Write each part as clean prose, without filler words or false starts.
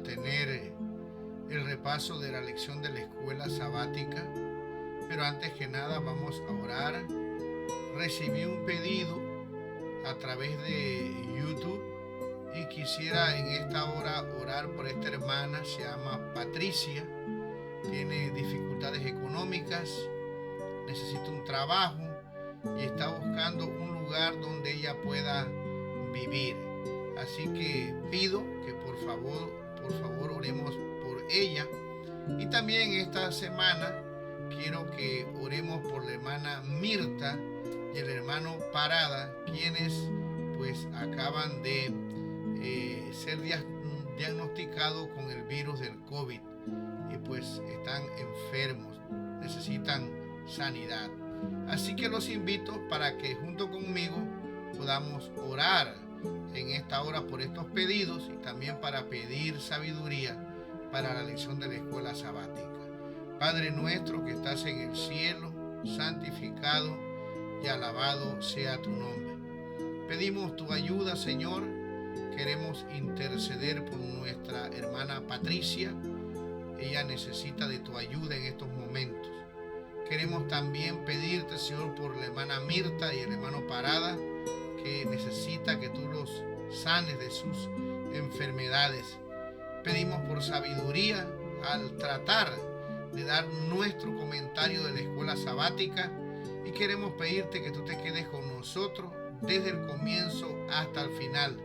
tener el repaso de la lección de la escuela sabática, pero antes que nada vamos a orar. Recibí un pedido a través de YouTube y quisiera en esta hora orar por esta hermana. Se llama Patricia, tiene dificultades económicas, necesita un trabajo y está buscando un lugar donde ella pueda vivir. Así que pido que por favor oremos por ella. Y también esta semana quiero que oremos por la hermana Mirta y el hermano Parada, quienes pues acaban de ser diagnosticados con el virus del COVID y pues están enfermos, necesitan sanidad. Así que los invito para que junto conmigo podamos orar en esta hora por estos pedidos y también para pedir sabiduría para la lección de la escuela sabática. Padre nuestro que estás en el cielo, santificado y alabado sea tu nombre. Pedimos tu ayuda, Señor. Queremos interceder por nuestra hermana Patricia. Ella necesita de tu ayuda en estos momentos. Queremos también pedirte, Señor, por la hermana Mirta y el hermano Parada, que necesita que tú los sanes de sus enfermedades. Pedimos por sabiduría al tratar de dar nuestro comentario de la escuela sabática y queremos pedirte que tú te quedes con nosotros desde el comienzo hasta el final,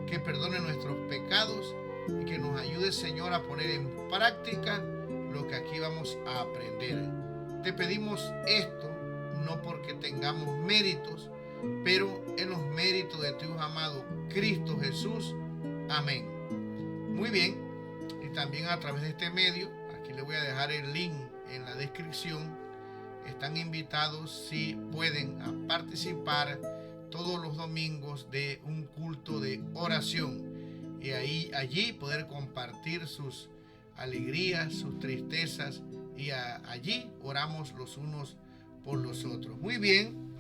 que perdone nuestros pecados y que nos ayude, Señor, a poner en práctica lo que aquí vamos a aprender. Te pedimos esto no porque tengamos méritos, pero en los méritos de tu Hijo amado Cristo Jesús. Amén. Muy bien, y también a través de este medio, aquí le voy a dejar el link en la descripción. Están invitados, si pueden, a participar todos los domingos de un culto de oración y allí poder compartir sus alegrías, sus tristezas y allí oramos los unos por los otros. Muy bien,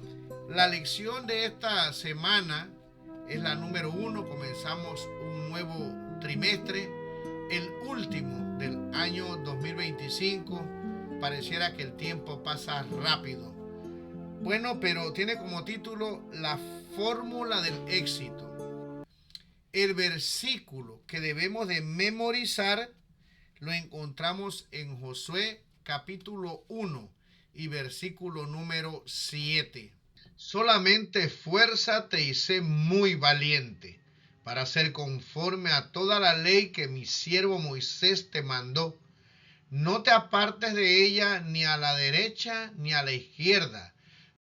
la lección de esta semana es la número 1. Comenzamos un nuevo trimestre, el último del año 2025. Pareciera que el tiempo pasa rápido. Bueno, pero tiene como título la fórmula del éxito. El versículo que debemos de memorizar lo encontramos en Josué capítulo 1 y versículo número 7. Solamente esfuérzate y sé muy valiente para hacer conforme a toda la ley que mi siervo Moisés te mandó. No te apartes de ella ni a la derecha ni a la izquierda,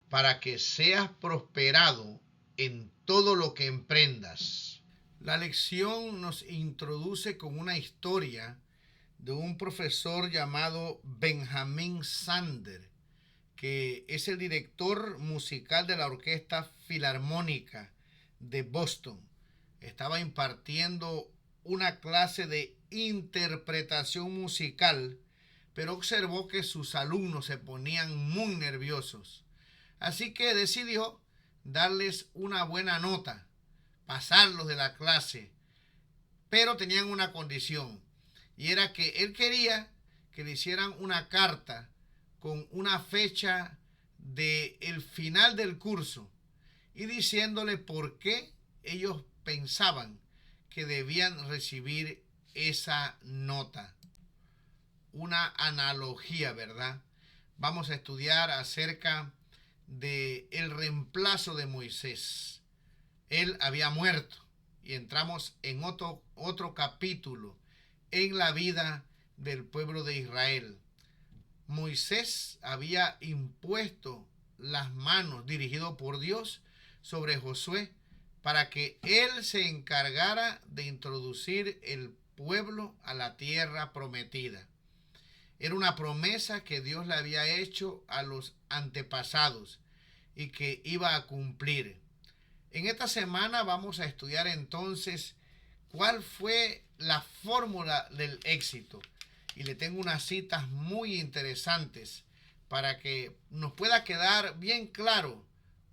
para que seas prosperado en todo lo que emprendas. La lección nos introduce con una historia de un profesor llamado Benjamin Sander, que es el director musical de la Orquesta Filarmónica de Boston. Estaba impartiendo una clase de interpretación musical, pero observó que sus alumnos se ponían muy nerviosos. Así que decidió darles una buena nota, pasarlos de la clase, pero tenían una condición, y era que él quería que le hicieran una carta con una fecha del final del curso y diciéndole por qué ellos pensaban que debían recibir esa nota. Una analogía, ¿verdad? Vamos a estudiar acerca de el reemplazo de Moisés. Él había muerto y entramos en otro capítulo en la vida del pueblo de Israel. Moisés había impuesto las manos, dirigido por Dios, sobre Josué para que él se encargara de introducir el pueblo a la tierra prometida. Era una promesa que Dios le había hecho a los antepasados y que iba a cumplir. En esta semana vamos a estudiar entonces cuál fue la fórmula del éxito. Y le tengo unas citas muy interesantes para que nos pueda quedar bien claro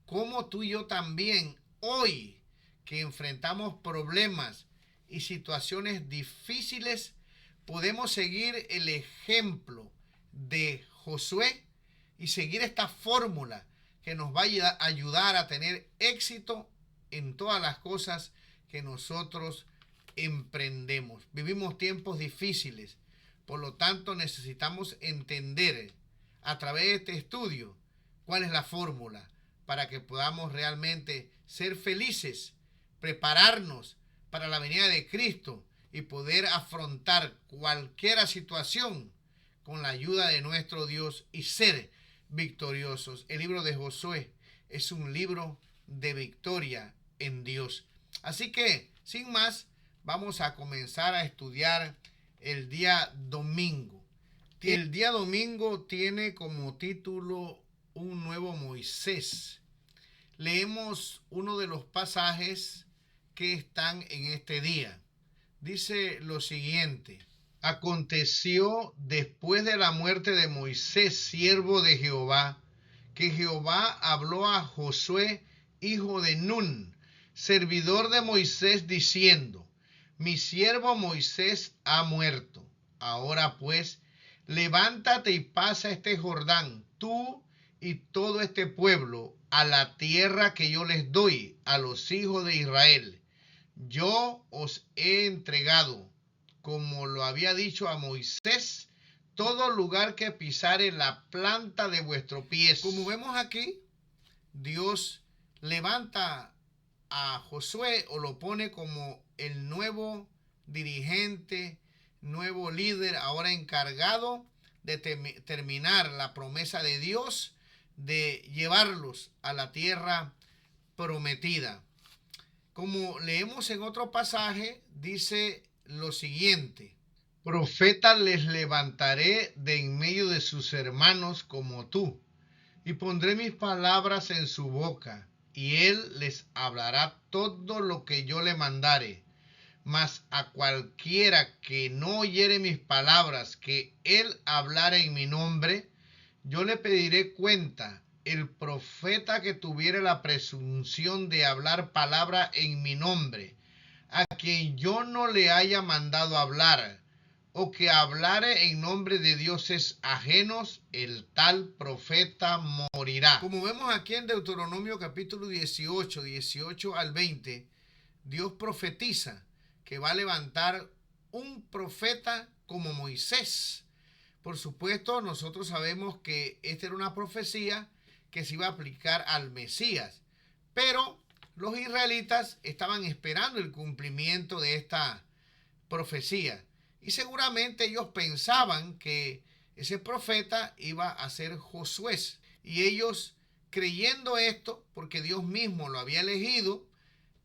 cómo tú y yo también hoy que enfrentamos problemas y situaciones difíciles, podemos seguir el ejemplo de Josué y seguir esta fórmula que nos va a ayudar a tener éxito en todas las cosas que nosotros emprendemos. Vivimos tiempos difíciles, por lo tanto necesitamos entender a través de este estudio cuál es la fórmula para que podamos realmente ser felices, prepararnos para la venida de Cristo y poder afrontar cualquier situación con la ayuda de nuestro Dios y ser victoriosos. El libro de Josué es un libro de victoria en Dios. Así que, sin más, vamos a comenzar a estudiar el día domingo. El día domingo tiene como título Un nuevo Moisés. Leemos uno de los pasajes que están en este día. Dice lo siguiente: aconteció después de la muerte de Moisés, siervo de Jehová, que Jehová habló a Josué, hijo de Nun, servidor de Moisés, diciendo: mi siervo Moisés ha muerto. Ahora pues, levántate y pasa este Jordán, tú y todo este pueblo, a la tierra que yo les doy a los hijos de Israel. Yo os he entregado, como lo había dicho a Moisés, todo lugar que pisare la planta de vuestro pie. Como vemos aquí, Dios levanta a Josué o lo pone como el nuevo dirigente, nuevo líder, ahora encargado de terminar la promesa de Dios de llevarlos a la tierra prometida. Como leemos en otro pasaje, dice lo siguiente: profeta les levantaré de en medio de sus hermanos como tú, y pondré mis palabras en su boca, y él les hablará todo lo que yo le mandare. Mas a cualquiera que no oyere mis palabras, que él hablare en mi nombre, yo le pediré cuenta. El profeta que tuviere la presunción de hablar palabra en mi nombre, a quien yo no le haya mandado hablar, o que hablare en nombre de dioses ajenos, el tal profeta morirá. Como vemos aquí en Deuteronomio capítulo 18 al 20, Dios profetiza que va a levantar un profeta como Moisés. Por supuesto, nosotros sabemos que esta era una profecía que se iba a aplicar al Mesías, pero los israelitas estaban esperando el cumplimiento de esta profecía y seguramente ellos pensaban que ese profeta iba a ser Josué, y ellos, creyendo esto, porque Dios mismo lo había elegido,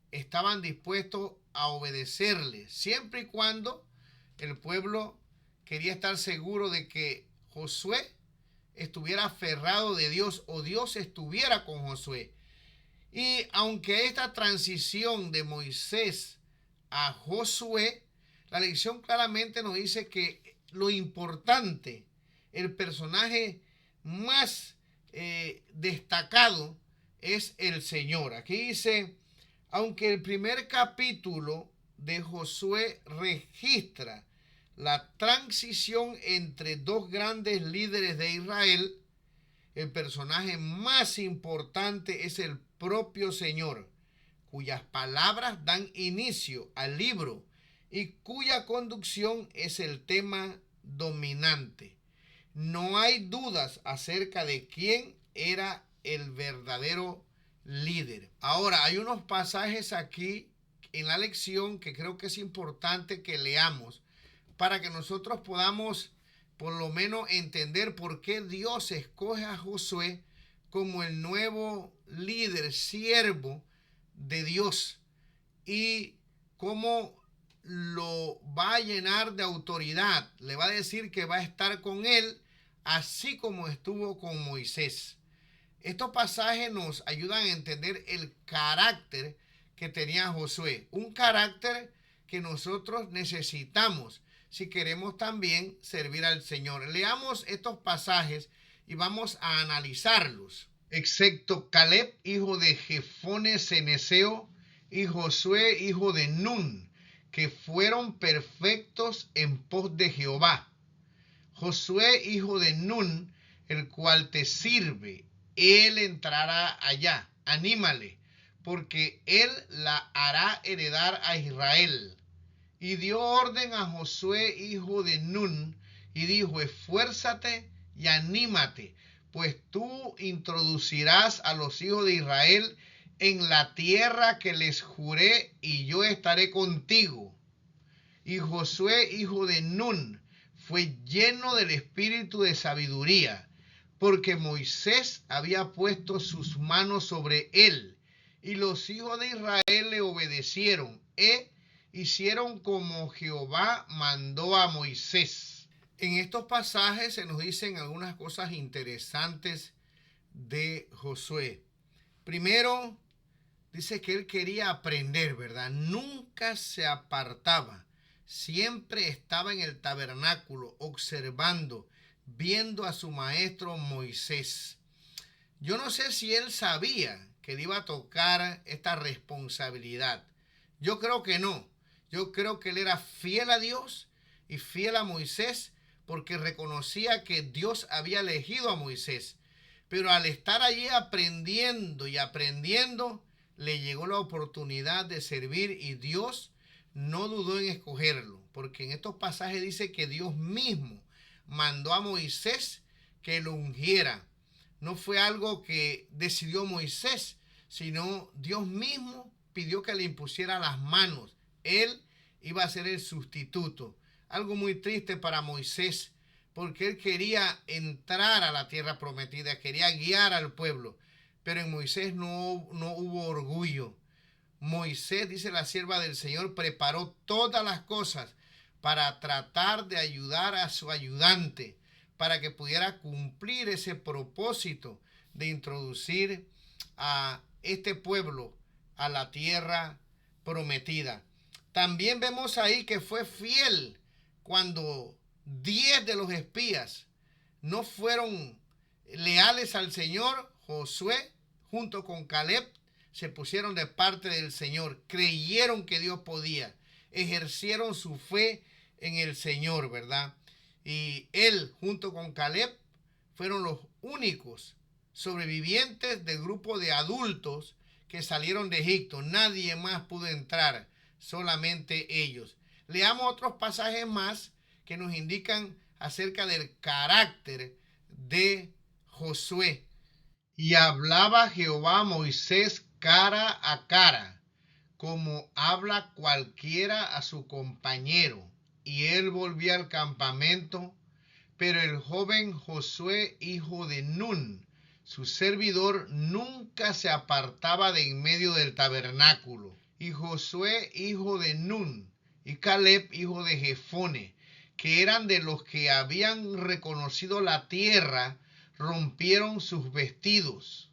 estaban dispuestos a obedecerle, siempre y cuando el pueblo quería estar seguro de que Josué estuviera aferrado de Dios o Dios estuviera con Josué. Y aunque esta transición de Moisés a Josué, la lección claramente nos dice que lo importante, el personaje más destacado es el Señor. Aquí dice: aunque el primer capítulo de Josué registra la transición entre dos grandes líderes de Israel, el personaje más importante es el propio Señor, cuyas palabras dan inicio al libro y cuya conducción es el tema dominante. No hay dudas acerca de quién era el verdadero líder. Ahora, hay unos pasajes aquí en la lección que creo que es importante que leamos para que nosotros podamos por lo menos entender por qué Dios escoge a Josué como el nuevo líder, siervo de Dios, y cómo lo va a llenar de autoridad. Le va a decir que va a estar con él, así como estuvo con Moisés. Estos pasajes nos ayudan a entender el carácter que tenía Josué, un carácter que nosotros necesitamos si queremos también servir al Señor. Leamos estos pasajes y vamos a analizarlos. Excepto Caleb, hijo de Jefone Ceneseo, y Josué, hijo de Nun, que fueron perfectos en pos de Jehová. Josué, hijo de Nun, el cual te sirve, él entrará allá. Anímale, porque él la hará heredar a Israel. Y dio orden a Josué, hijo de Nun, y dijo: esfuérzate y anímate, pues tú introducirás a los hijos de Israel en la tierra que les juré, y yo estaré contigo. Y Josué, hijo de Nun, fue lleno del espíritu de sabiduría, porque Moisés había puesto sus manos sobre él, y los hijos de Israel le obedecieron hicieron como Jehová mandó a Moisés. En estos pasajes se nos dicen algunas cosas interesantes de Josué. Primero, dice que él quería aprender, ¿verdad? Nunca se apartaba. Siempre estaba en el tabernáculo observando, viendo a su maestro Moisés. Yo no sé si él sabía que le iba a tocar esta responsabilidad. Yo creo que no. Yo creo que él era fiel a Dios y fiel a Moisés, porque reconocía que Dios había elegido a Moisés. Pero al estar allí aprendiendo y aprendiendo, le llegó la oportunidad de servir, y Dios no dudó en escogerlo, porque en estos pasajes dice que Dios mismo mandó a Moisés que lo ungiera. No fue algo que decidió Moisés, sino Dios mismo pidió que le impusiera las manos. Él iba a ser el sustituto. Algo muy triste para Moisés, porque él quería entrar a la tierra prometida, quería guiar al pueblo, pero en Moisés no hubo orgullo. Moisés, dice la sierva del Señor, preparó todas las cosas para tratar de ayudar a su ayudante, para que pudiera cumplir ese propósito de introducir a este pueblo a la tierra prometida. También vemos ahí que fue fiel cuando 10 de los espías no fueron leales al Señor. Josué, junto con Caleb, se pusieron de parte del Señor, creyeron que Dios podía, ejercieron su fe en el Señor, ¿verdad? Y él, junto con Caleb, fueron los únicos sobrevivientes del grupo de adultos que salieron de Egipto. Nadie más pudo entrar, solamente ellos. Leamos otros pasajes más que nos indican acerca del carácter de Josué. Y hablaba Jehová a Moisés cara a cara, como habla cualquiera a su compañero. Y él volvía al campamento, pero el joven Josué, hijo de Nun, su servidor, nunca se apartaba de en medio del tabernáculo. Y Josué, hijo de Nun, y Caleb, hijo de Jefone, que eran de los que habían reconocido la tierra, rompieron sus vestidos.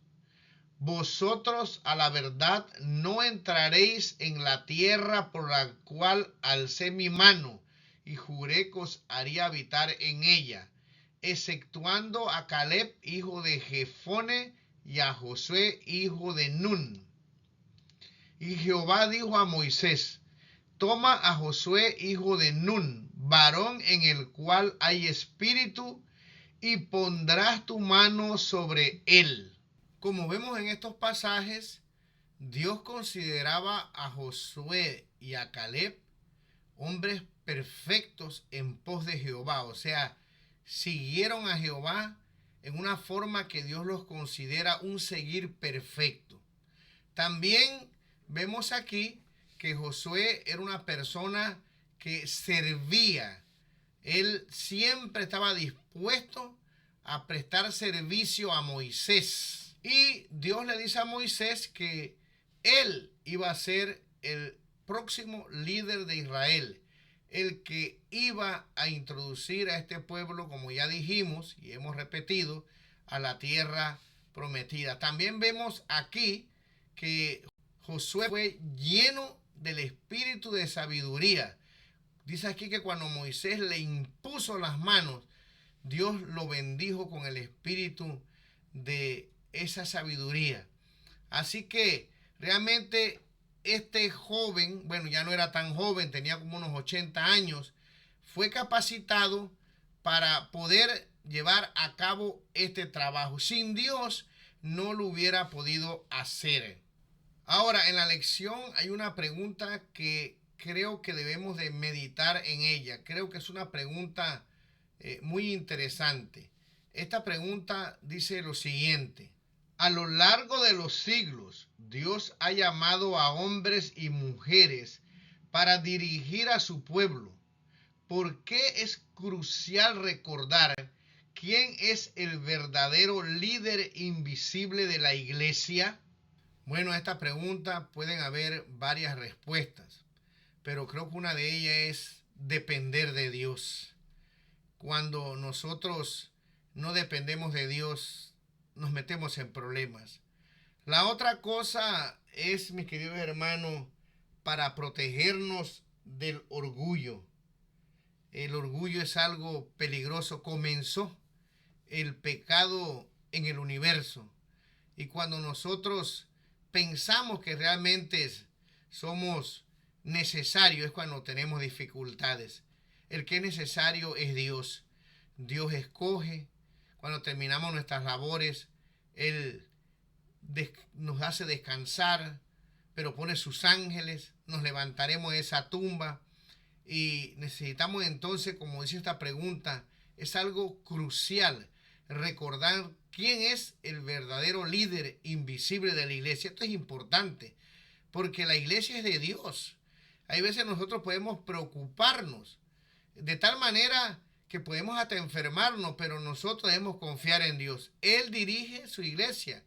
Vosotros a la verdad no entraréis en la tierra por la cual alcé mi mano y juré que os haría habitar en ella, exceptuando a Caleb, hijo de Jefone, y a Josué, hijo de Nun. Y Jehová dijo a Moisés: toma a Josué, hijo de Nun, varón en el cual hay espíritu, y pondrás tu mano sobre él. Como vemos en estos pasajes, Dios consideraba a Josué y a Caleb hombres perfectos en pos de Jehová. O sea, siguieron a Jehová en una forma que Dios los considera un seguir perfecto. También vemos aquí que Josué era una persona que servía. Él siempre estaba dispuesto a prestar servicio a Moisés. Y Dios le dice a Moisés que él iba a ser el próximo líder de Israel, el que iba a introducir a este pueblo, como ya dijimos y hemos repetido, a la tierra prometida. También vemos aquí que Josué fue lleno del espíritu de sabiduría. Dice aquí que cuando Moisés le impuso las manos, Dios lo bendijo con el espíritu de esa sabiduría. Así que realmente este joven, bueno, ya no era tan joven, tenía como unos 80 años, fue capacitado para poder llevar a cabo este trabajo. Sin Dios no lo hubiera podido hacer. Ahora, en la lección hay una pregunta que creo que debemos de meditar en ella. Creo que es una pregunta muy interesante. Esta pregunta dice lo siguiente: a lo largo de los siglos, Dios ha llamado a hombres y mujeres para dirigir a su pueblo. ¿Por qué es crucial recordar quién es el verdadero líder invisible de la iglesia? Bueno, a esta pregunta pueden haber varias respuestas, pero creo que una de ellas es depender de Dios. Cuando nosotros no dependemos de Dios, nos metemos en problemas. La otra cosa es, mis queridos hermanos, para protegernos del orgullo. El orgullo es algo peligroso. Comenzó el pecado en el universo. Y cuando nosotros pensamos que realmente somos necesarios es cuando tenemos dificultades. El que es necesario es Dios. Dios escoge. Cuando terminamos nuestras labores, Él nos hace descansar, pero pone sus ángeles, nos levantaremos de esa tumba y necesitamos entonces, como dice esta pregunta, es algo crucial, recordar quién es el verdadero líder invisible de la iglesia. Esto es importante, porque la iglesia es de Dios. Hay veces nosotros podemos preocuparnos de tal manera que podemos hasta enfermarnos, pero nosotros debemos confiar en Dios. Él dirige su iglesia.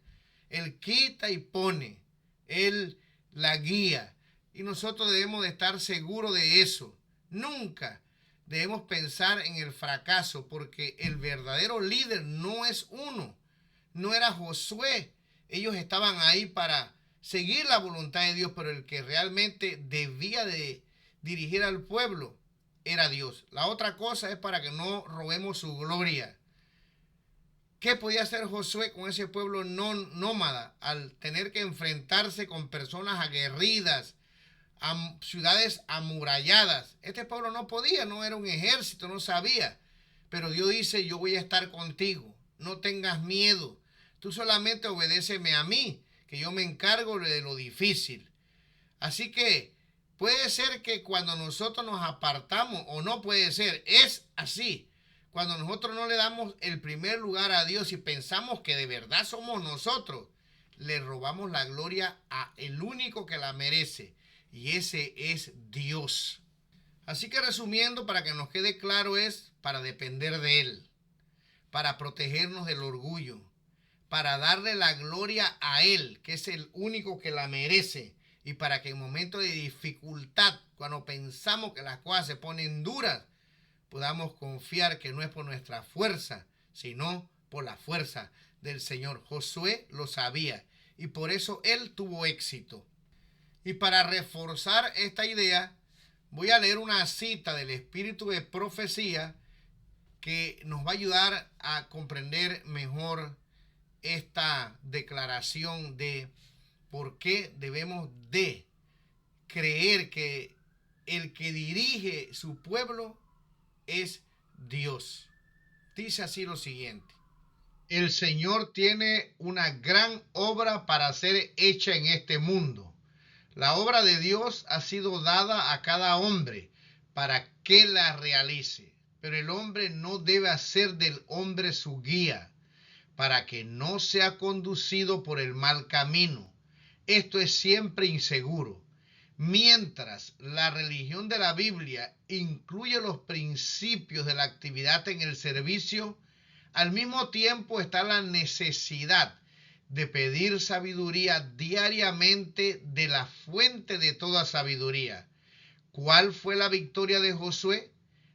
Él quita y pone. Él la guía. Y nosotros debemos de estar seguros de eso. Nunca debemos pensar en el fracaso, porque el verdadero líder no es uno. No era Josué. Ellos estaban ahí para seguir la voluntad de Dios, pero el que realmente debía de dirigir al pueblo era Dios. La otra cosa es para que no robemos su gloria. ¿Qué podía hacer Josué con ese pueblo nómada al tener que enfrentarse con personas aguerridas, a ciudades amuralladas? Este pueblo no podía, no era un ejército, no sabía. Pero Dios dice: yo voy a estar contigo, no tengas miedo, tú solamente obedéceme a mí, que yo me encargo de lo difícil. Así que puede ser que cuando nosotros nos apartamos, o no puede ser, es así. Cuando nosotros no le damos el primer lugar a Dios y pensamos que de verdad somos nosotros, le robamos la gloria a el único que la merece, y ese es Dios. Así que resumiendo, para que nos quede claro, es para depender de Él, para protegernos del orgullo, para darle la gloria a Él, que es el único que la merece, y para que en momentos de dificultad, cuando pensamos que las cosas se ponen duras, podamos confiar que no es por nuestra fuerza, sino por la fuerza del Señor. Josué lo sabía y por eso él tuvo éxito. Y para reforzar esta idea, voy a leer una cita del Espíritu de Profecía que nos va a ayudar a comprender mejor esta declaración de por qué debemos de creer que el que dirige su pueblo es Dios. Dice así lo siguiente: el Señor tiene una gran obra para ser hecha en este mundo. La obra de Dios ha sido dada a cada hombre para que la realice, pero el hombre no debe hacer del hombre su guía, para que no sea conducido por el mal camino. Esto es siempre inseguro. Mientras la religión de la Biblia incluye los principios de la actividad en el servicio, al mismo tiempo está la necesidad de pedir sabiduría diariamente de la fuente de toda sabiduría. ¿Cuál fue la victoria de Josué?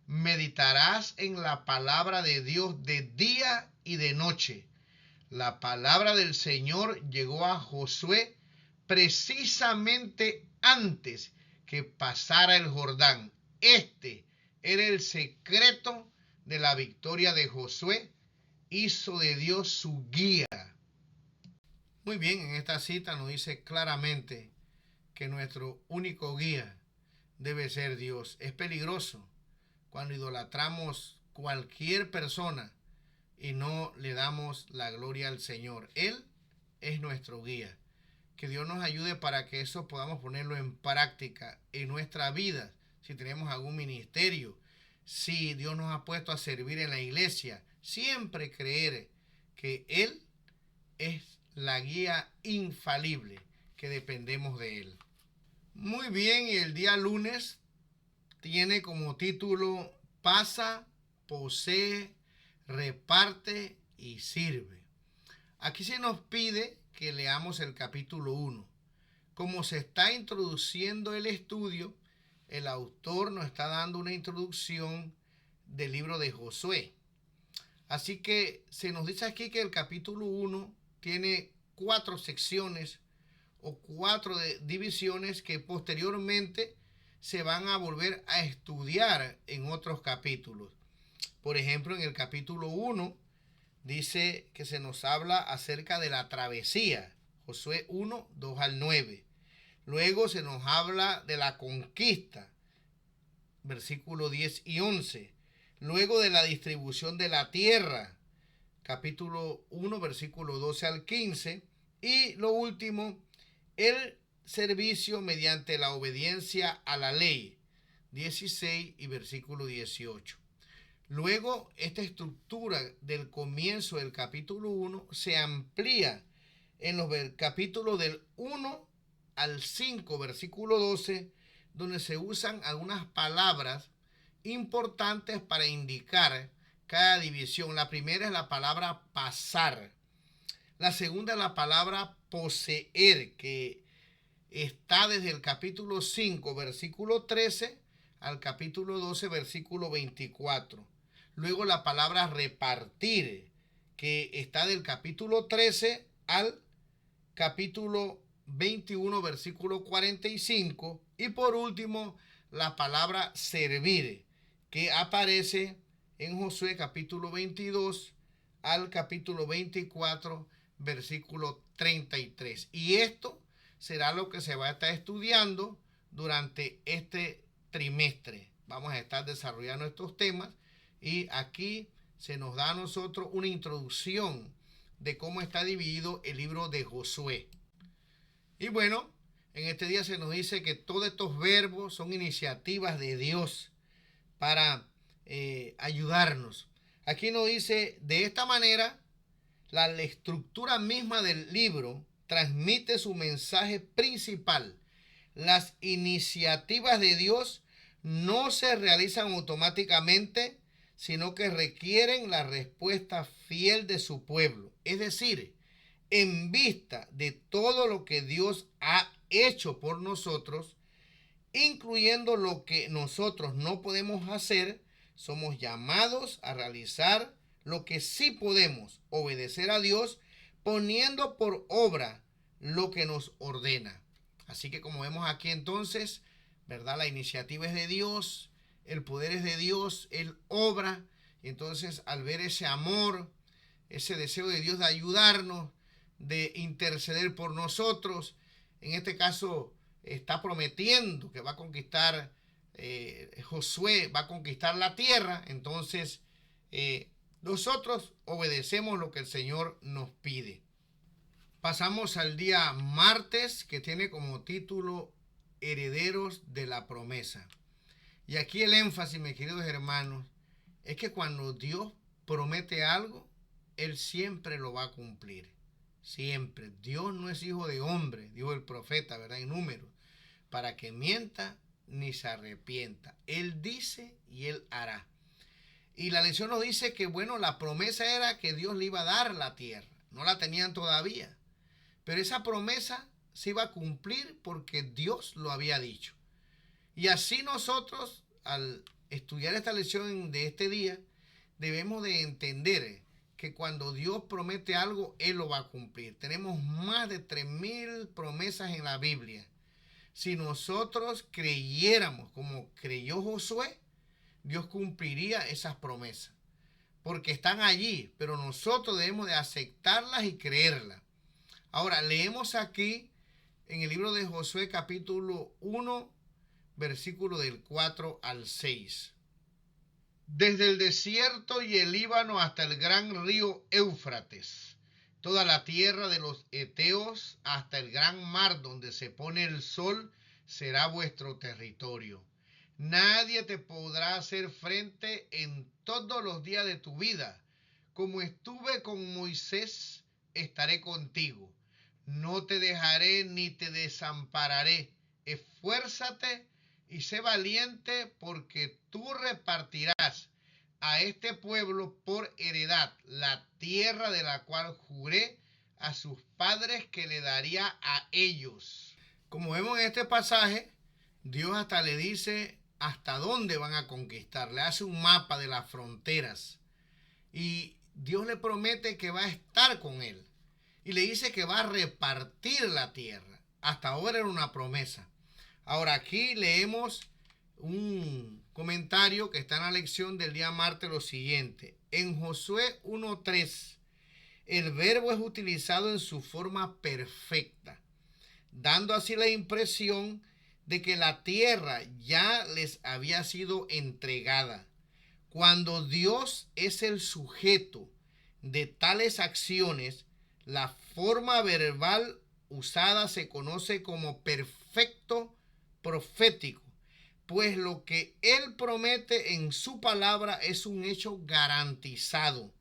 Meditarás en la palabra de Dios de día y de noche. La palabra del Señor llegó a Josué precisamente antes que pasara el Jordán. Este era el secreto de la victoria de Josué. Hizo de Dios su guía. Muy bien, en esta cita nos dice claramente que nuestro único guía debe ser Dios. Es peligroso cuando idolatramos cualquier persona y no le damos la gloria al Señor. Él es nuestro guía. Que Dios nos ayude para que eso podamos ponerlo en práctica en nuestra vida. Si tenemos algún ministerio, si Dios nos ha puesto a servir en la iglesia, siempre creer que Él es la guía infalible, que dependemos de Él. Muy bien, y el día lunes tiene como título: pasa, posee, reparte y sirve. Aquí se nos pide que leamos el capítulo 1. Como se está introduciendo el estudio, el autor nos está dando una introducción del libro de Josué. Así que se nos dice aquí que el capítulo 1 tiene 4 secciones o 4 divisiones que posteriormente se van a volver a estudiar en otros capítulos. Por ejemplo, en el capítulo 1 dice que se nos habla acerca de la travesía, Josué 1, 2 al 9. Luego se nos habla de la conquista, versículo 10 y 11. Luego de la distribución de la tierra, capítulo 1, versículo 12 al 15. Y lo último, el servicio mediante la obediencia a la ley, 16 y versículo 18. Luego, esta estructura del comienzo del capítulo 1 se amplía en los capítulos del 1 al 5, versículo 12, donde se usan algunas palabras importantes para indicar cada división. La primera es la palabra pasar. La segunda es la palabra poseer, que está desde el capítulo 5, versículo 13, al capítulo 12, versículo 24. Luego la palabra repartir, que está del capítulo 13 al capítulo 21, versículo 45. Y por último, la palabra servir, que aparece en Josué capítulo 22 al capítulo 24, versículo 33. Y esto será lo que se va a estar estudiando durante este trimestre. Vamos a estar desarrollando estos temas y aquí se nos da a nosotros una introducción de cómo está dividido el libro de Josué. Y bueno, en este día se nos dice que todos estos verbos son iniciativas de Dios para ayudarnos. Aquí nos dice: de esta manera, la estructura misma del libro transmite su mensaje principal. Las iniciativas de Dios no se realizan automáticamente, sino que requieren la respuesta fiel de su pueblo. Es decir, en vista de todo lo que Dios ha hecho por nosotros, incluyendo lo que nosotros no podemos hacer, somos llamados a realizar lo que sí podemos: obedecer a Dios, poniendo por obra lo que nos ordena. Así que, como vemos aquí entonces, ¿verdad? La iniciativa es de Dios, el poder es de Dios, Él obra. Y entonces, al ver ese amor, ese deseo de Dios de ayudarnos, de interceder por nosotros, en este caso está prometiendo que va a conquistar, Josué va a conquistar la tierra. Entonces nosotros obedecemos lo que el Señor nos pide. Pasamos al día martes, que tiene como título Herederos de la promesa. Y aquí el énfasis, mis queridos hermanos, es que cuando Dios promete algo, Él siempre lo va a cumplir. Siempre. Dios no es hijo de hombre, dijo el profeta, ¿verdad? En Números, para que mienta ni se arrepienta. Él dice y Él hará. Y la lección nos dice que, bueno, la promesa era que Dios le iba a dar la tierra. No la tenían todavía. Pero esa promesa se iba a cumplir porque Dios lo había dicho. Y así nosotros, al estudiar esta lección de este día, debemos de entender que cuando Dios promete algo, Él lo va a cumplir. Tenemos más de 3,000 promesas en la Biblia. Si nosotros creyéramos como creyó Josué, Dios cumpliría esas promesas, porque están allí, pero nosotros debemos de aceptarlas y creerlas. Ahora, leemos aquí en el libro de Josué capítulo 1, versículo del 4 al 6. Desde el desierto y el Líbano hasta el gran río Éufrates, toda la tierra de los heteos hasta el gran mar donde se pone el sol será vuestro territorio. Nadie te podrá hacer frente en todos los días de tu vida. Como estuve con Moisés, estaré contigo. No te dejaré ni te desampararé. Esfuérzate y sé valiente, porque tú repartirás a este pueblo por heredad la tierra de la cual juré a sus padres que le daría a ellos. Como vemos en este pasaje, Dios hasta le dice hasta dónde van a conquistar, le hace un mapa de las fronteras y Dios le promete que va a estar con él y le dice que va a repartir la tierra. Hasta ahora era una promesa. Ahora aquí leemos un comentario que está en la lección del día martes lo siguiente. En Josué 1:3 el verbo es utilizado en su forma perfecta, dando así la impresión de que la tierra ya les había sido entregada. Cuando Dios es el sujeto de tales acciones, la forma verbal usada se conoce como perfecto profético, pues lo que Él promete en su palabra es un hecho garantizado,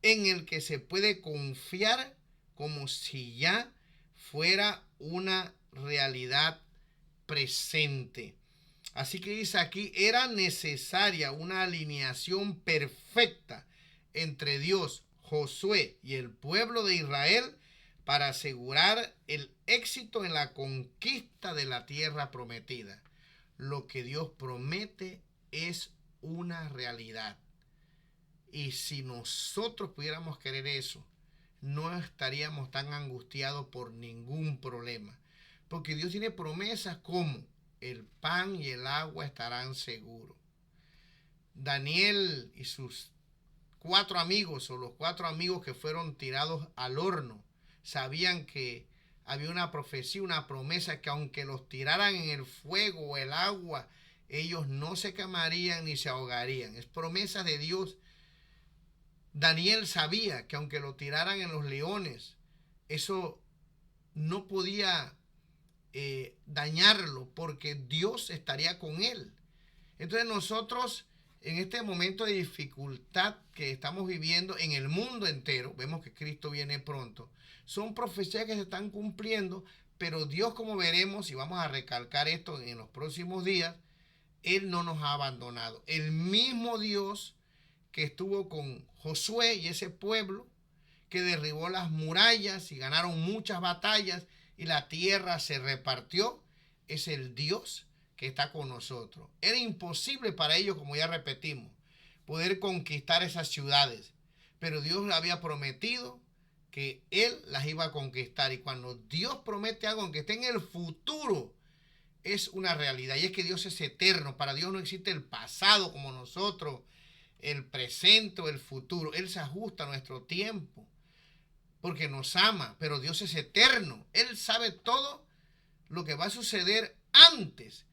en el que se puede confiar como si ya fuera una realidad presente. Así que dice aquí, era necesaria una alineación perfecta entre Dios, Josué y el pueblo de Israel para asegurar el éxito en la conquista de la tierra prometida. Lo que Dios promete es una realidad. Y si nosotros pudiéramos querer eso, no estaríamos tan angustiados por ningún problema. Porque Dios tiene promesas como el pan y el agua estarán seguros. Daniel y sus 4 amigos, o los 4 amigos que fueron tirados al horno, sabían que había una profecía, una promesa, que aunque los tiraran en el fuego o el agua, ellos no se quemarían ni se ahogarían. Es promesa de Dios. Daniel sabía que aunque lo tiraran en los leones, eso no podía dañarlo, porque Dios estaría con él. Entonces nosotros, en este momento de dificultad que estamos viviendo en el mundo entero, vemos que Cristo viene pronto, son profecías que se están cumpliendo, pero Dios, como veremos, y vamos a recalcar esto en los próximos días, Él no nos ha abandonado. El mismo Dios que estuvo con Josué y ese pueblo, que derribó las murallas y ganaron muchas batallas y la tierra se repartió, es el Dios que está con nosotros. Era imposible para ellos, como ya repetimos, poder conquistar esas ciudades, pero Dios le había prometido que Él las iba a conquistar. Y cuando Dios promete algo, aunque esté en el futuro, es una realidad. Y es que Dios es eterno. Para Dios no existe el pasado como nosotros, el presente o el futuro. Él se ajusta a nuestro tiempo porque nos ama, pero Dios es eterno. Él sabe todo lo que va a suceder antes.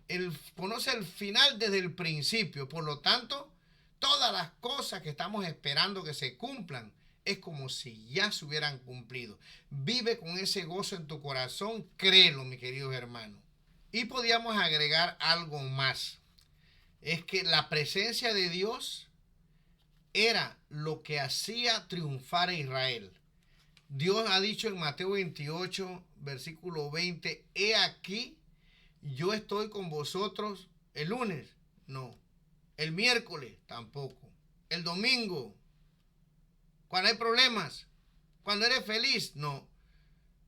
Él conoce el final desde el principio. Por lo tanto, todas las cosas que estamos esperando que se cumplan es como si ya se hubieran cumplido. Vive con ese gozo en tu corazón, créelo, mi queridos hermanos. Y podíamos agregar algo más. Es que la presencia de Dios era lo que hacía triunfar a Israel. Dios ha dicho en Mateo 28, versículo 20, he aquí, yo estoy con vosotros el lunes, no, el miércoles tampoco, el domingo, cuando hay problemas, cuando eres feliz, no.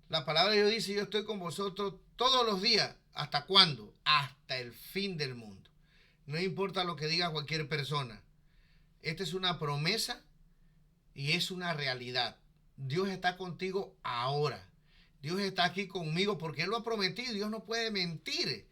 La palabra de Dios dice, yo estoy con vosotros todos los días. ¿Hasta cuándo? Hasta el fin del mundo. No importa lo que diga cualquier persona. Esta es una promesa y es una realidad. Dios está contigo ahora. Dios está aquí conmigo porque Él lo ha prometido. Dios no puede mentir.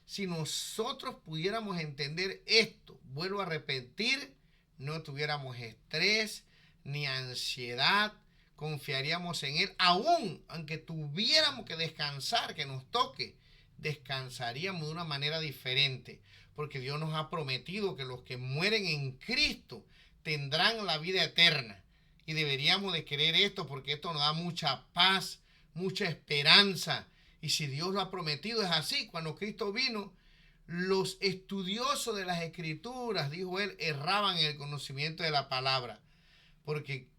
Si nosotros pudiéramos entender esto, vuelvo a repetir, no tuviéramos estrés ni ansiedad confiaríamos en Él, aún aunque tuviéramos que descansar, que nos toque, descansaríamos de una manera diferente, porque Dios nos ha prometido que los que mueren en Cristo tendrán la vida eterna. Y deberíamos de querer esto, porque esto nos da mucha paz, mucha esperanza. Y si Dios lo ha prometido, es así. Cuando Cristo vino, los estudiosos de las Escrituras, dijo él, erraban en el conocimiento de la palabra, porque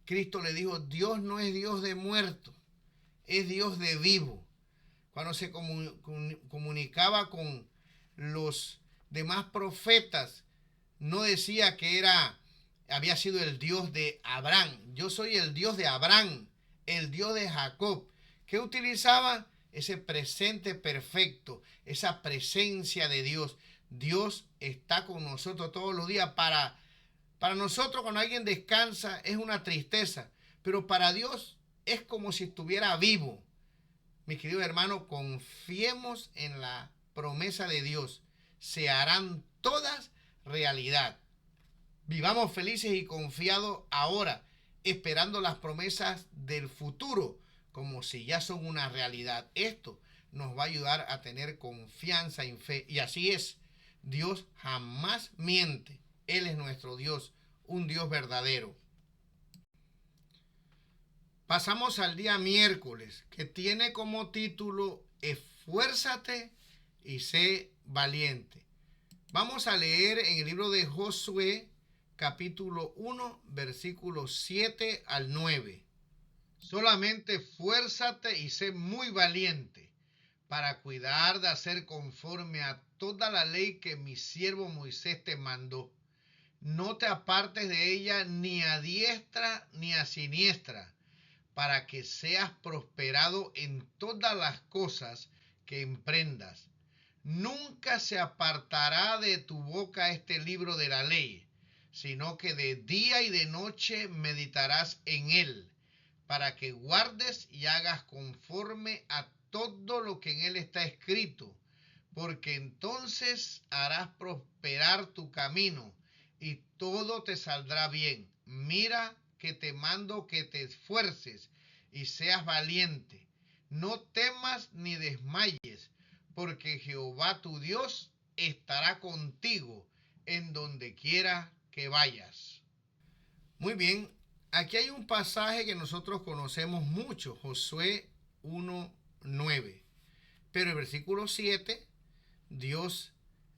Cristo le dijo, Dios no es Dios de muertos, es Dios de vivo. Cuando se comunicaba con los demás profetas, no decía que había sido el Dios de Abraham. Yo soy el Dios de Abraham, el Dios de Jacob. ¿Qué utilizaba? Ese presente perfecto, esa presencia de Dios. Dios está con nosotros todos los días. Para nosotros, cuando alguien descansa, es una tristeza, pero para Dios es como si estuviera vivo. Mis queridos hermanos, confiemos en la promesa de Dios. Se harán todas realidad. Vivamos felices y confiados ahora, esperando las promesas del futuro, como si ya son una realidad. Esto nos va a ayudar a tener confianza en fe. Y así es. Dios jamás miente. Él es nuestro Dios, un Dios verdadero. Pasamos al día miércoles, que tiene como título Esfuérzate y sé valiente. Vamos a leer en el libro de Josué, capítulo 1, versículos 7 al 9. Solamente esfuérzate y sé muy valiente para cuidar de hacer conforme a toda la ley que mi siervo Moisés te mandó. No te apartes de ella ni a diestra ni a siniestra, para que seas prosperado en todas las cosas que emprendas. Nunca se apartará de tu boca este libro de la ley, sino que de día y de noche meditarás en él, para que guardes y hagas conforme a todo lo que en él está escrito, porque entonces harás prosperar tu camino y todo te saldrá bien. Mira que te mando que te esfuerces y seas valiente. No temas ni desmayes, porque Jehová tu Dios estará contigo en donde quiera que vayas. Muy bien, aquí hay un pasaje que nosotros conocemos mucho, Josué 1:9. Pero el versículo 7, Dios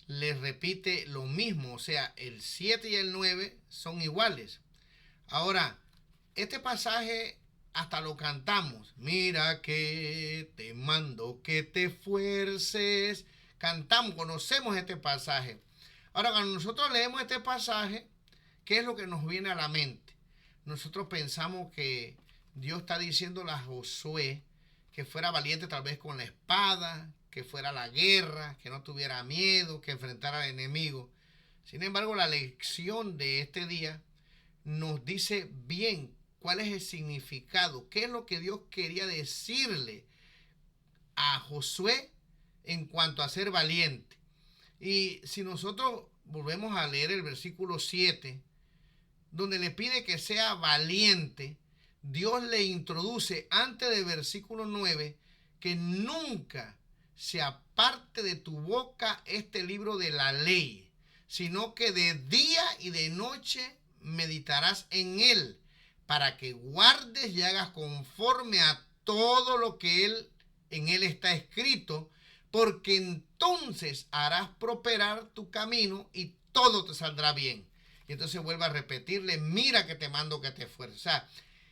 le repite lo mismo, o sea, el 7 y el 9 son iguales. Ahora, este pasaje hasta lo cantamos. Mira que te mando que te esfuerces. Cantamos, conocemos este pasaje. Ahora, cuando nosotros leemos este pasaje, ¿qué es lo que nos viene a la mente? Nosotros pensamos que Dios está diciéndole a Josué que fuera valiente tal vez con la espada, que fuera a la guerra, que no tuviera miedo, que enfrentara al enemigo. Sin embargo, la lección de este día nos dice bien cuál es el significado, qué es lo que Dios quería decirle a Josué en cuanto a ser valiente. Y si nosotros volvemos a leer el versículo 7, donde le pide que sea valiente, Dios le introduce antes del versículo 9 que nunca se aparte de tu boca este libro de la ley, sino que de día y de noche meditarás en él, para que guardes y hagas conforme a todo lo que en él está escrito, porque entonces harás prosperar tu camino y todo te saldrá bien. Y entonces vuelve a repetirle, mira que te mando que te esfuerces. O sea,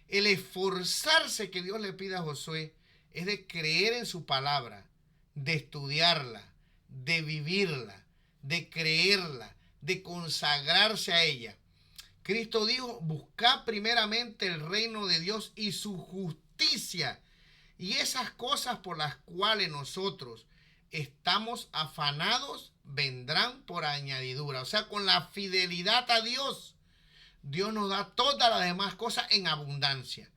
el esforzarse que Dios le pide a Josué es de creer en su palabra, de estudiarla, de vivirla, de creerla, de consagrarse a ella. Cristo dijo, buscad primeramente el reino de Dios y su justicia, y esas cosas por las cuales nosotros estamos afanados vendrán por añadidura. O sea, con la fidelidad a Dios, Dios nos da todas las demás cosas en abundancia.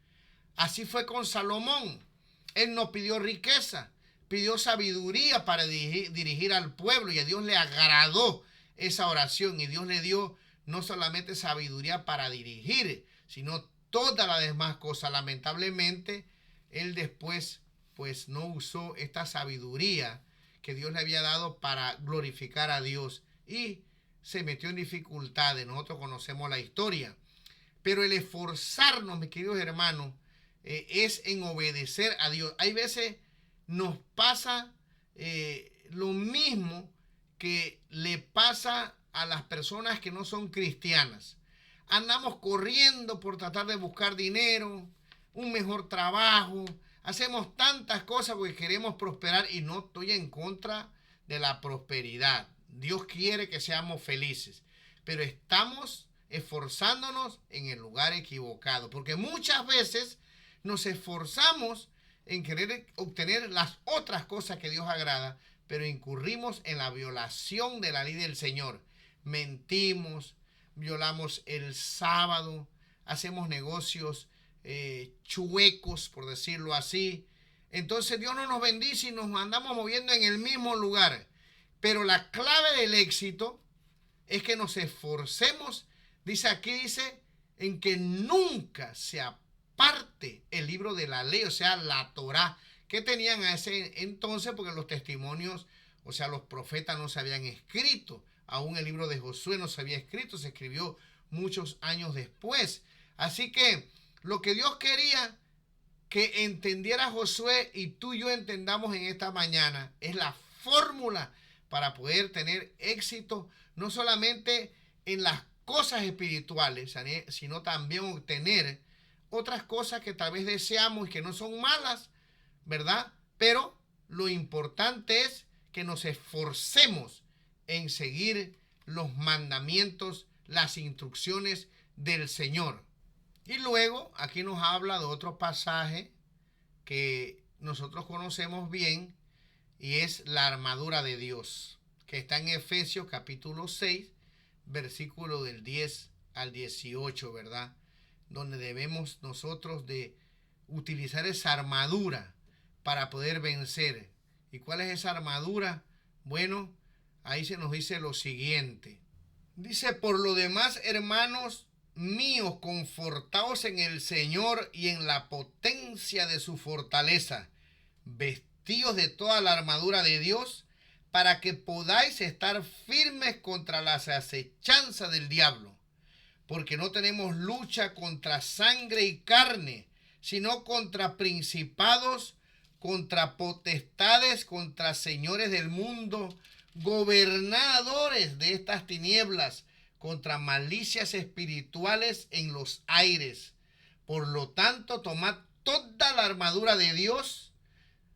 Así fue con Salomón. Él no pidió riqueza, pidió sabiduría para dirigir al pueblo, y a Dios le agradó esa oración, y Dios le dio no solamente sabiduría para dirigir, sino todas las demás cosas. Lamentablemente, él después pues no usó esta sabiduría que Dios le había dado para glorificar a Dios y se metió en dificultades. Nosotros conocemos la historia. Pero el esforzarnos, mis queridos hermanos, es en obedecer a Dios. Hay veces nos pasa lo mismo que le pasa a las personas que no son cristianas. Andamos corriendo por tratar de buscar dinero, un mejor trabajo, hacemos tantas cosas porque queremos prosperar, y no estoy en contra de la prosperidad. Dios quiere que seamos felices, pero estamos esforzándonos en el lugar equivocado, porque muchas veces nos esforzamos en querer obtener las otras cosas que Dios agrada, pero incurrimos en la violación de la ley del Señor. Mentimos, violamos el sábado, hacemos negocios chuecos, por decirlo así. Entonces Dios no nos bendice y nos andamos moviendo en el mismo lugar. Pero la clave del éxito es que nos esforcemos, dice, en que nunca se aparte el libro de la ley, o sea, la Torá, que tenían a ese entonces, porque los testimonios, o sea, los profetas no se habían escrito. Aún el libro de Josué no se había escrito, se escribió muchos años después. Así que lo que Dios quería que entendiera Josué y tú y yo entendamos en esta mañana es la fórmula para poder tener éxito, no solamente en las cosas espirituales, sino también obtener otras cosas que tal vez deseamos y que no son malas, ¿verdad? Pero lo importante es que nos esforcemos en seguir los mandamientos, las instrucciones del Señor. Y luego aquí nos habla de otro pasaje que nosotros conocemos bien, y es la armadura de Dios, que está en Efesios capítulo 6, versículo del 10 al 18, ¿verdad? Donde debemos nosotros de utilizar esa armadura para poder vencer. ¿Y cuál es esa armadura? Bueno, ahí se nos dice lo siguiente. Dice: por lo demás, hermanos míos, confortaos en el Señor y en la potencia de su fortaleza, vestidos de toda la armadura de Dios, para que podáis estar firmes contra las acechanzas del diablo. Porque no tenemos lucha contra sangre y carne, sino contra principados, contra potestades, contra señores del mundo, gobernadores de estas tinieblas, contra malicias espirituales en los aires. Por lo tanto, tomad toda la armadura de Dios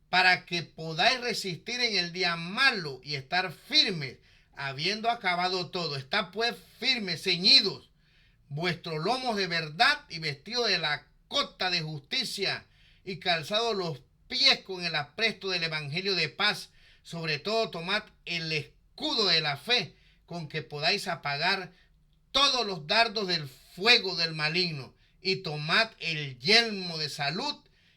para que podáis resistir en el día malo y estar firmes, habiendo acabado todo. Estad pues firmes, ceñidos vuestros lomos de verdad y vestidos de la cota de justicia y calzados los pies con el apresto del evangelio de paz. Sobre todo tomad el escudo de la fe, con que podáis apagar todos los dardos del fuego del maligno, y tomad el yelmo de salud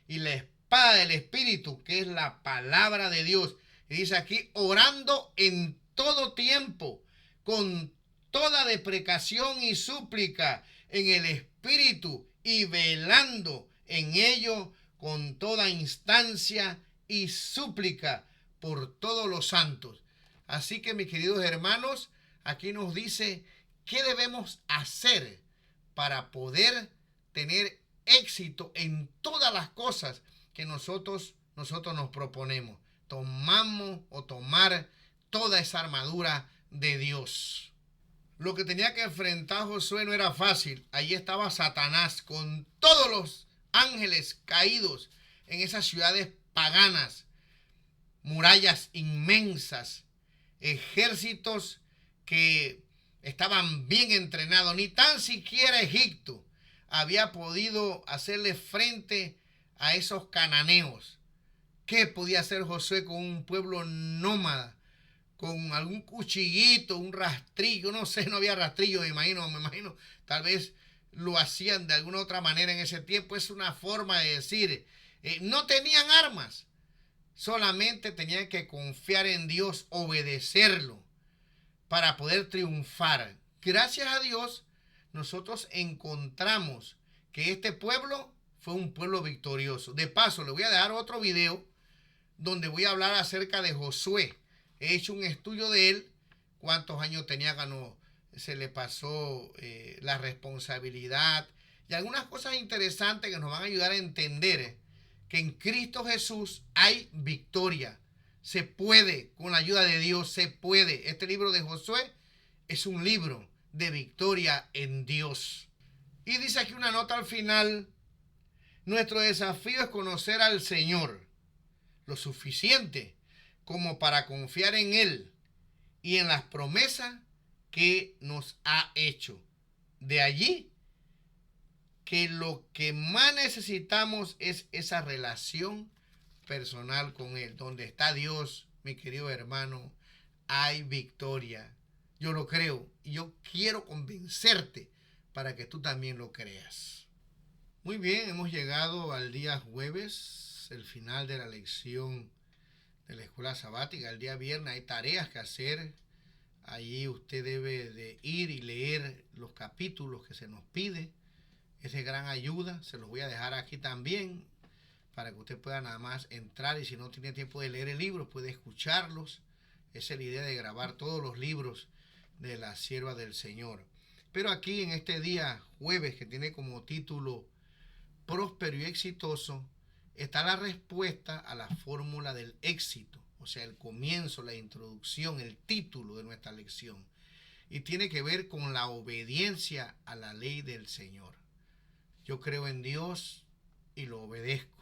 y la espada del Espíritu, que es la palabra de Dios. Y dice aquí: orando en todo tiempo, con toda deprecación y súplica en el Espíritu, y velando en ello con toda instancia y súplica por todos los santos. Así que, mis queridos hermanos, aquí nos dice qué debemos hacer para poder tener éxito en todas las cosas que nosotros nos proponemos. Tomar toda esa armadura de Dios. Lo que tenía que enfrentar Josué no era fácil. Allí estaba Satanás con todos los ángeles caídos en esas ciudades paganas, murallas inmensas, ejércitos que estaban bien entrenados. Ni tan siquiera Egipto había podido hacerle frente a esos cananeos. ¿Qué podía hacer Josué con un pueblo nómada? Con algún cuchillito, un rastrillo, no sé, no había rastrillo, me imagino, tal vez lo hacían de alguna otra manera en ese tiempo. Es una forma de decir, no tenían armas, solamente tenían que confiar en Dios, obedecerlo para poder triunfar. Gracias a Dios, nosotros encontramos que este pueblo fue un pueblo victorioso. De paso, le voy a dejar otro video donde voy a hablar acerca de Josué. He hecho un estudio de él, cuántos años tenía cuando se le pasó la responsabilidad y algunas cosas interesantes que nos van a ayudar a entender que en Cristo Jesús hay victoria. Se puede, con la ayuda de Dios, se puede. Este libro de Josué es un libro de victoria en Dios. Y dice aquí una nota al final: nuestro desafío es conocer al Señor lo suficiente como para confiar en Él y en las promesas que nos ha hecho. De allí que lo que más necesitamos es esa relación personal con Él. Donde está Dios, mi querido hermano, hay victoria. Yo lo creo y yo quiero convencerte para que tú también lo creas. Muy bien, hemos llegado al día jueves, el final de la lección de la escuela sabática. El día viernes hay tareas que hacer. Allí usted debe de ir y leer los capítulos que se nos pide. Es de gran ayuda. Se los voy a dejar aquí también para que usted pueda nada más entrar, y si no tiene tiempo de leer el libro, puede escucharlos. Esa es la idea de grabar todos los libros de la sierva del Señor. Pero aquí en este día jueves, que tiene como título Próspero y Exitoso, está la respuesta a la fórmula del éxito, o sea, el comienzo, la introducción, el título de nuestra lección. Y tiene que ver con la obediencia a la ley del Señor. Yo creo en Dios y lo obedezco.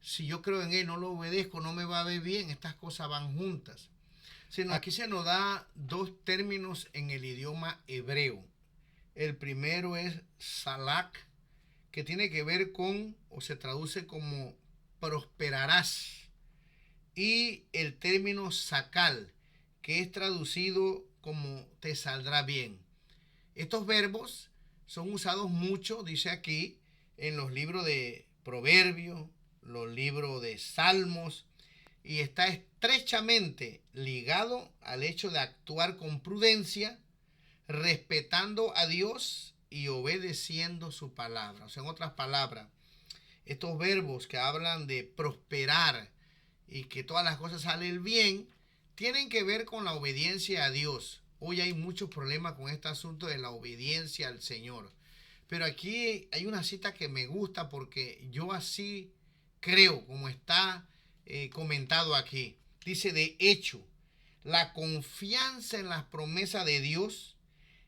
Si yo creo en Él, no lo obedezco, no me va a ver bien. Estas cosas van juntas. Aquí se nos da dos términos en el idioma hebreo. El primero es salak, que tiene que ver con, o se traduce como prosperarás. Y el término sakal, que es traducido como te saldrá bien. Estos verbos son usados mucho, dice aquí, en los libros de Proverbios, los libros de Salmos, y está estrechamente ligado al hecho de actuar con prudencia, respetando a Dios y obedeciendo su palabra. O sea, en otras palabras, estos verbos que hablan de prosperar y que todas las cosas salen bien, tienen que ver con la obediencia a Dios. Hoy hay muchos problemas con este asunto de la obediencia al Señor. Pero aquí hay una cita que me gusta porque yo así creo, como está comentado aquí. Dice: de hecho, la confianza en las promesas de Dios,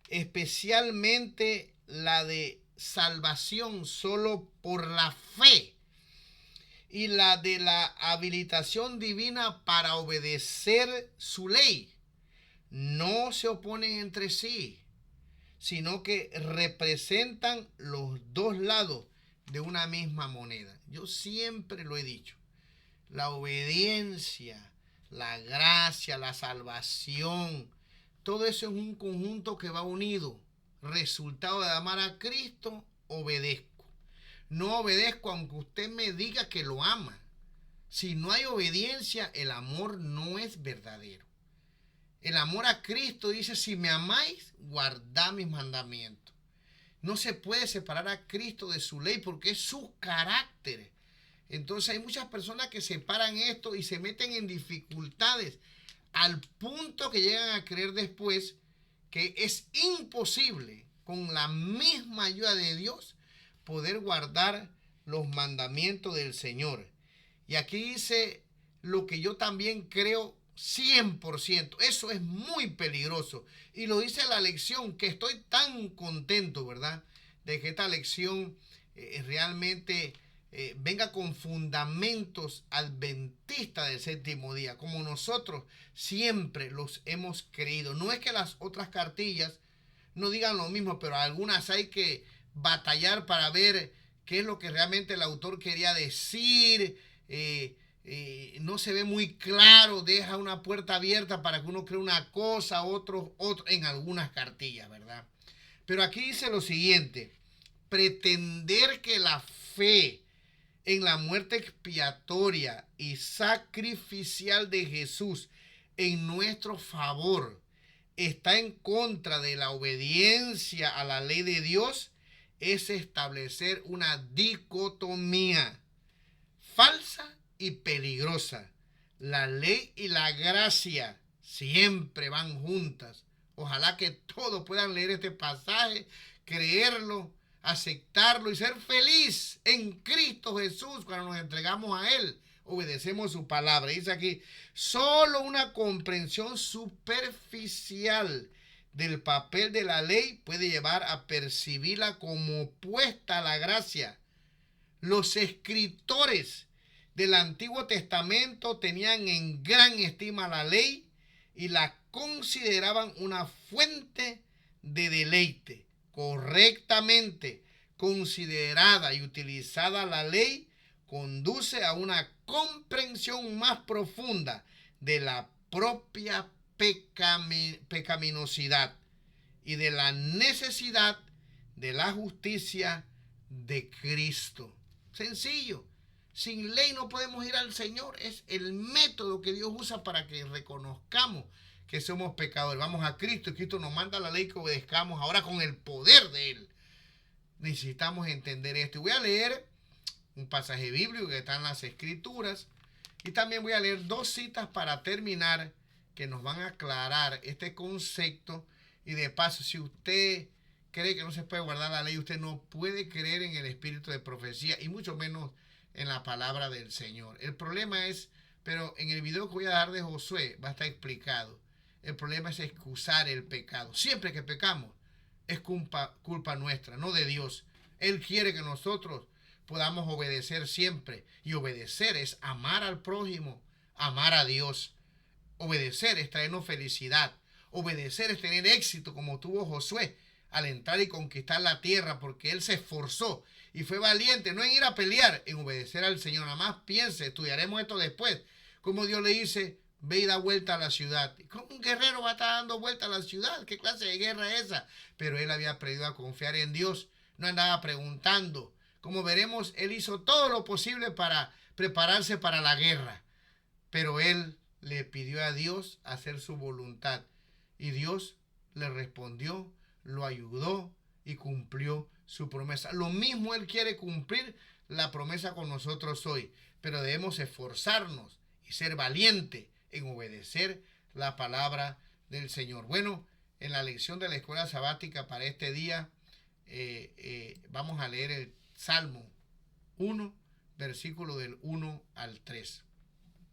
especialmente la de salvación solo por la fe y la de la habilitación divina para obedecer su ley, no se oponen entre sí, sino que representan los dos lados de una misma moneda. Yo siempre lo he dicho: la obediencia, la gracia, la salvación, todo eso es un conjunto que va unido. Resultado de amar a Cristo, obedezco. No obedezco aunque usted me diga que lo ama. Si no hay obediencia, el amor no es verdadero. El amor a Cristo dice: si me amáis, guardad mis mandamientos. No se puede separar a Cristo de su ley porque es su carácter. Entonces hay muchas personas que separan esto y se meten en dificultades al punto que llegan a creer después que es imposible, con la misma ayuda de Dios, poder guardar los mandamientos del Señor. Y aquí dice lo que yo también creo 100%. Eso es muy peligroso. Y lo dice la lección, que estoy tan contento, ¿verdad?, de que esta lección realmente venga con fundamentos adventistas del séptimo día, como nosotros siempre los hemos creído. No es que las otras cartillas no digan lo mismo, pero algunas hay que batallar para ver qué es lo que realmente el autor quería decir. No se ve muy claro, deja una puerta abierta para que uno cree una cosa, otro en algunas cartillas, ¿verdad? Pero aquí dice lo siguiente: pretender que la fe en la muerte expiatoria y sacrificial de Jesús en nuestro favor está en contra de la obediencia a la ley de Dios es establecer una dicotomía falsa y peligrosa. La ley y la gracia siempre van juntas. Ojalá que todos puedan leer este pasaje, creerlo, aceptarlo y ser feliz en Cristo Jesús cuando nos entregamos a Él, obedecemos su palabra. Dice aquí, solo una comprensión superficial del papel de la ley puede llevar a percibirla como opuesta a la gracia. Los escritores del Antiguo Testamento tenían en gran estima la ley y la consideraban una fuente de deleite. Correctamente considerada y utilizada, la ley conduce a una comprensión más profunda de la propia pecaminosidad y de la necesidad de la justicia de Cristo. Sencillo. Sin ley no podemos ir al Señor. Es el método que Dios usa para que reconozcamos que somos pecadores. Vamos a Cristo y Cristo nos manda la ley que obedezcamos ahora con el poder de Él. Necesitamos entender esto. Y voy a leer un pasaje bíblico que está en las Escrituras. Y también voy a leer dos citas para terminar que nos van a aclarar este concepto. Y de paso, si usted cree que no se puede guardar la ley, usted no puede creer en el espíritu de profecía y mucho menos en la palabra del Señor. El problema es, pero en el video que voy a dar de Josué va a estar explicado. El problema es excusar el pecado. Siempre que pecamos es culpa nuestra, no de Dios. Él quiere que nosotros podamos obedecer siempre. Y obedecer es amar al prójimo, amar a Dios. Obedecer es traernos felicidad. Obedecer es tener éxito como tuvo Josué al entrar y conquistar la tierra, porque él se esforzó y fue valiente, no en ir a pelear, en obedecer al Señor. Nada más piense, estudiaremos esto después, como Dios le dice, ve y da vuelta a la ciudad. ¿Cómo un guerrero va a estar dando vuelta a la ciudad? ¿Qué clase de guerra es esa? Pero él había aprendido a confiar en Dios, no andaba preguntando. Como veremos, él hizo todo lo posible para prepararse para la guerra, pero él le pidió a Dios hacer su voluntad y Dios le respondió, lo ayudó y cumplió su promesa. Lo mismo Él quiere cumplir la promesa con nosotros hoy, pero debemos esforzarnos y ser valientes en obedecer la palabra del Señor. Bueno, en la lección de la escuela sabática para este día vamos a leer el Salmo 1, versículo del 1 al 3.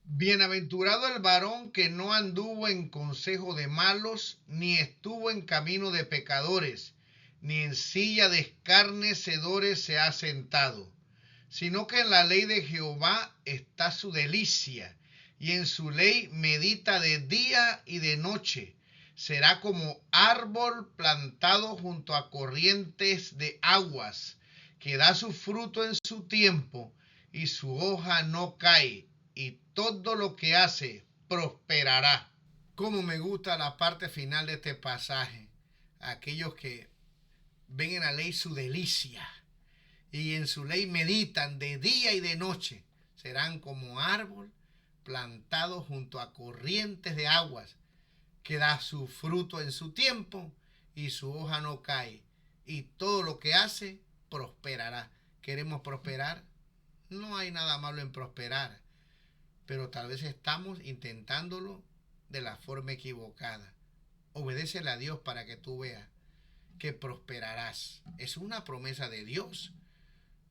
Bienaventurado el varón que no anduvo en consejo de malos, ni estuvo en camino de pecadores, ni en silla de escarnecedores se ha sentado, sino que en la ley de Jehová está su delicia, y en su ley medita de día y de noche. Será como árbol plantado junto a corrientes de aguas, que da su fruto en su tiempo, y su hoja no cae, y todo lo que hace prosperará. Como me gusta la parte final de este pasaje. Aquellos que ven en la ley su delicia y en su ley meditan de día y de noche, serán como árbol plantado junto a corrientes de aguas, que da su fruto en su tiempo y su hoja no cae, y todo lo que hace prosperará. ¿Queremos prosperar? No hay nada malo en prosperar, pero tal vez estamos intentándolo de la forma equivocada. Obedécele a Dios para que tú veas que prosperarás. Es una promesa de Dios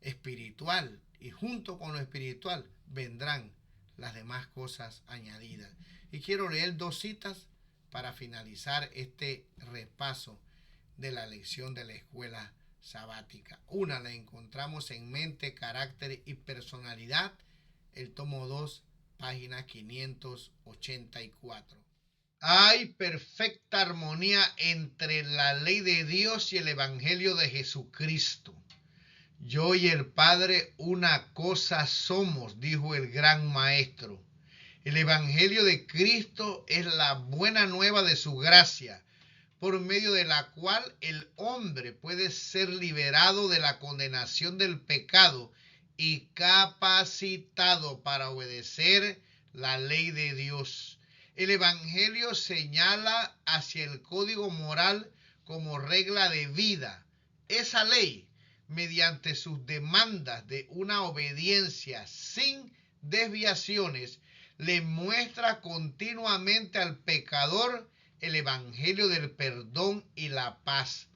espiritual, y junto con lo espiritual vendrán las demás cosas añadidas. Y quiero leer dos citas para finalizar este repaso de la lección de la escuela sabática. Una la encontramos en Mente, Carácter y Personalidad, el tomo 2, página 584. Hay perfecta armonía entre la ley de Dios y el Evangelio de Jesucristo. Yo y el Padre una cosa somos, dijo el gran Maestro. El Evangelio de Cristo es la buena nueva de su gracia, por medio de la cual el hombre puede ser liberado de la condenación del pecado y capacitado para obedecer la ley de Dios. El Evangelio señala hacia el código moral como regla de vida. Esa ley mediante sus demandas de una obediencia sin desviaciones, le muestra continuamente al pecador el evangelio del perdón y la paz.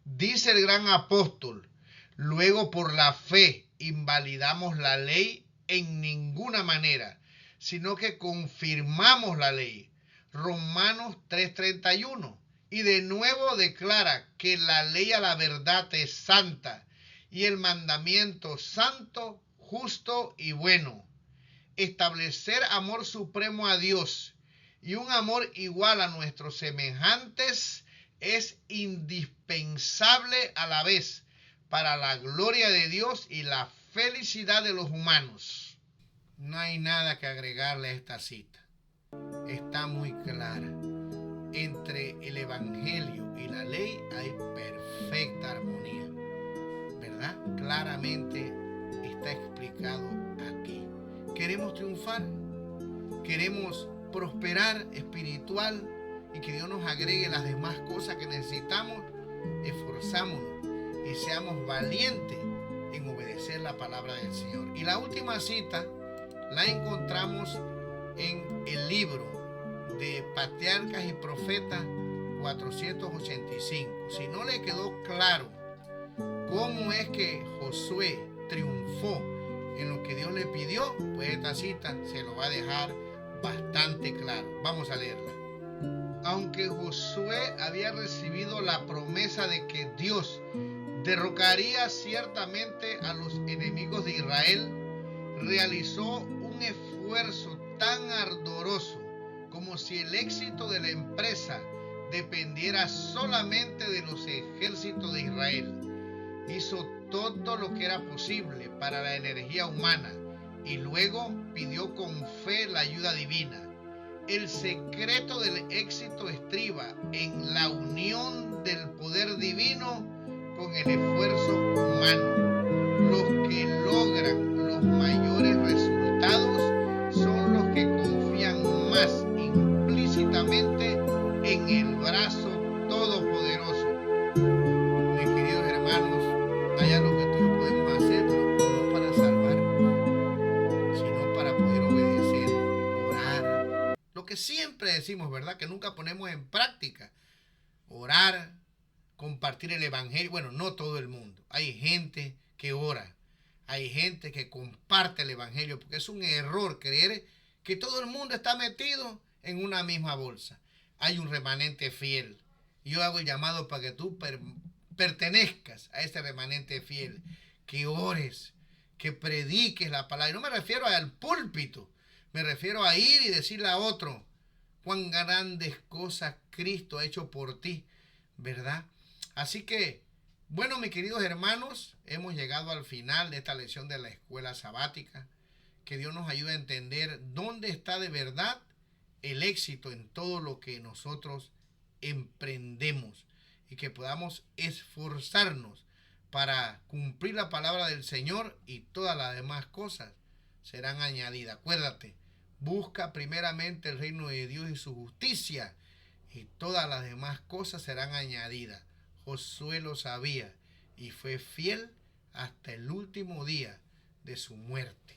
Dice el gran apóstol: luego por la fe invalidamos la ley en ninguna manera, sino que confirmamos la ley. Romanos 3:31. Y de nuevo declara que la ley a la verdad es santa y el mandamiento santo, justo y bueno. Establecer amor supremo a Dios y un amor igual a nuestros semejantes es indispensable a la vez para la gloria de Dios y la felicidad de los humanos. No hay nada que agregarle a esta cita. Está muy clara. Entre el evangelio y la ley hay perfecta armonía, ¿verdad? Claramente está explicado aquí. ¿Queremos triunfar? ¿Queremos prosperar espiritual y que Dios nos agregue las demás cosas que necesitamos? Esforzámonos y seamos valientes en obedecer la palabra del Señor. Y la última cita la encontramos en el libro de Patriarcas y Profetas 485. Si no le quedó claro cómo es que Josué triunfó en lo que Dios le pidió, pues esta cita se lo va a dejar bastante claro. Vamos a leerla. Aunque Josué había recibido la promesa de que Dios derrocaría ciertamente a los enemigos de Israel, realizó un esfuerzo tan ardoroso como si el éxito de la empresa dependiera solamente de los ejércitos de Israel. Hizo todo lo que era posible para la energía humana y luego pidió con fe la ayuda divina. El secreto del éxito estriba en la unión del poder divino con el esfuerzo humano. Los que logran los mayores resultados son los que confían más implícitamente en el brazo todopoderoso. Mis queridos hermanos, hay algo que tú y yo podemos hacer, pero no para salvar, sino para poder obedecer, orar. Lo que siempre decimos, ¿verdad? Que nunca ponemos en práctica. Orar, compartir el evangelio. Bueno, no todo el mundo. Hay gente que ora. Hay gente que comparte el evangelio, porque es un error creer que todo el mundo está metido en una misma bolsa. Hay un remanente fiel. Yo hago el llamado para que tú pertenezcas a ese remanente fiel, que ores, que prediques la palabra. Y no me refiero al púlpito, me refiero a ir y decirle a otro cuán grandes cosas Cristo ha hecho por ti, ¿verdad? Así que, bueno, mis queridos hermanos, hemos llegado al final de esta lección de la escuela sabática. Que Dios nos ayude a entender dónde está de verdad el éxito en todo lo que nosotros emprendemos y que podamos esforzarnos para cumplir la palabra del Señor y todas las demás cosas serán añadidas. Acuérdate, busca primeramente el reino de Dios y su justicia y todas las demás cosas serán añadidas. Josué lo sabía y fue fiel hasta el último día de su muerte.